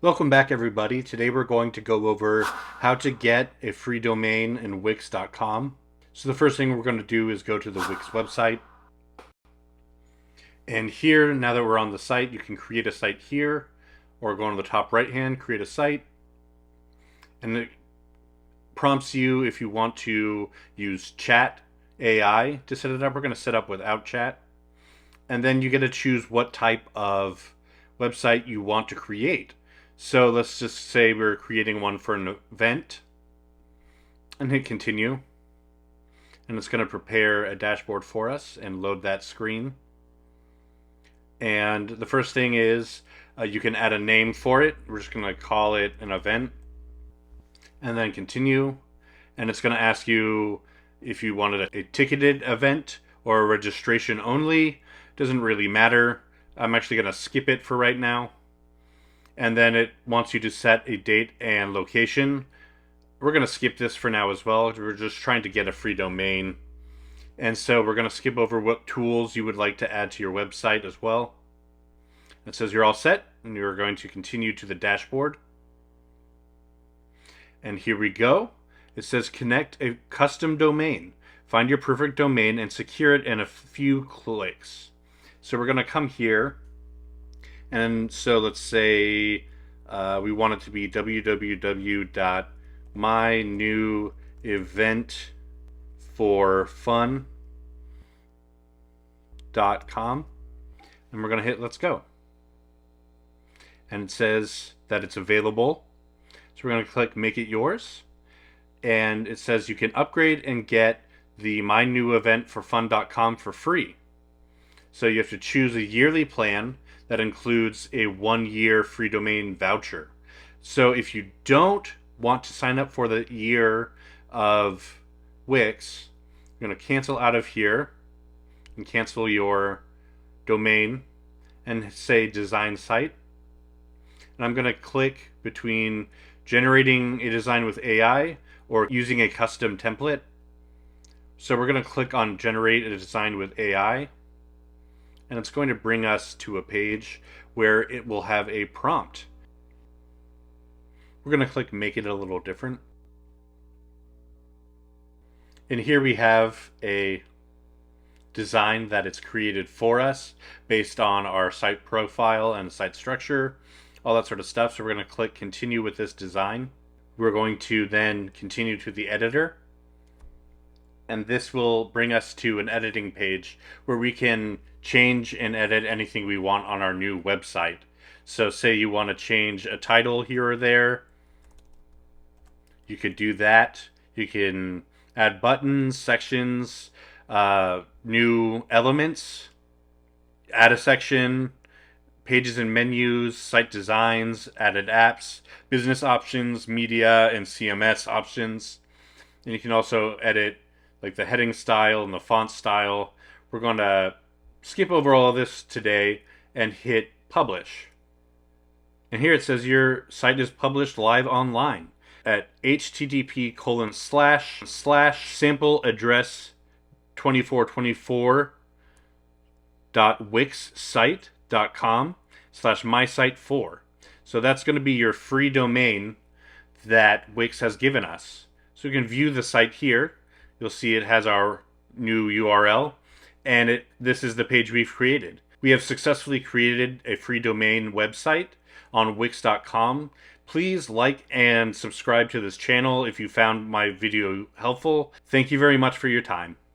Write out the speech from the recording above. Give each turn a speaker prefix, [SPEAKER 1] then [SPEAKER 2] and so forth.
[SPEAKER 1] Welcome back, everybody. Today we're going to go over how to get a free domain in Wix.com. So the first thing we're going to do is go to the Wix website. And here, now that we're on the site, you can create a site here, or go on the top right hand, create a site. And it prompts you if you want to use chat AI to set it up. We're going to set up without chat. And then you get to choose what type of website you want to create. So let's just say we're creating one for an event, and hit continue. And it's going to prepare a dashboard for us and load that screen. And the first thing is you can add a name for it. We're just going to call it an event, and then continue. And it's going to ask you if you wanted a ticketed event or a registration only. Doesn't really matter. I'm actually going to skip it for right now. And then it wants you to set a date and location. We're going to skip this for now as well. We're just trying to get a free domain. And so we're going to skip over what tools you would like to add to your website as well. It says you're all set, and you're going to continue to the dashboard. And here we go. It says connect a custom domain. Find your perfect domain and secure it in a few clicks. So we're going to come here. And so let's say we want it to be www.myneweventforfun.com, and we're going to hit let's go. And it says that it's available. So we're going to click make it yours. And it says you can upgrade and get the myneweventforfun.com for free. So you have to choose a yearly plan that includes a 1-year free domain voucher. So if you don't want to sign up for the year of Wix, you're going to cancel out of here and cancel your domain and say design site. And I'm going to click between generating a design with AI or using a custom template. So we're going to click on generate a design with AI. And it's going to bring us to a page where it will have a prompt. We're going to click make it a little different. And here we have a design that it's created for us based on our site profile and site structure, all that sort of stuff. So we're going to click continue with this design. We're going to then continue to the editor. And this will bring us to an editing page where we can change and edit anything we want on our new website. So say you want to change a title here or there, you could do that. You can add buttons, sections, new elements, add a section, pages and menus, site designs, added apps, business options, media, and CMS options. And you can also edit like the heading style and the font style. We're going to skip over all of this today and hit publish. And here it says your site is published live online at http://sampleaddress2424.wixsite.com/mysite4. So that's going to be your free domain that Wix has given us. So you can view the site here. You'll see it has our new URL, and this is the page we've created. We have successfully created a free domain website on Wix.com. Please like and subscribe to this channel if you found my video helpful. Thank you very much for your time.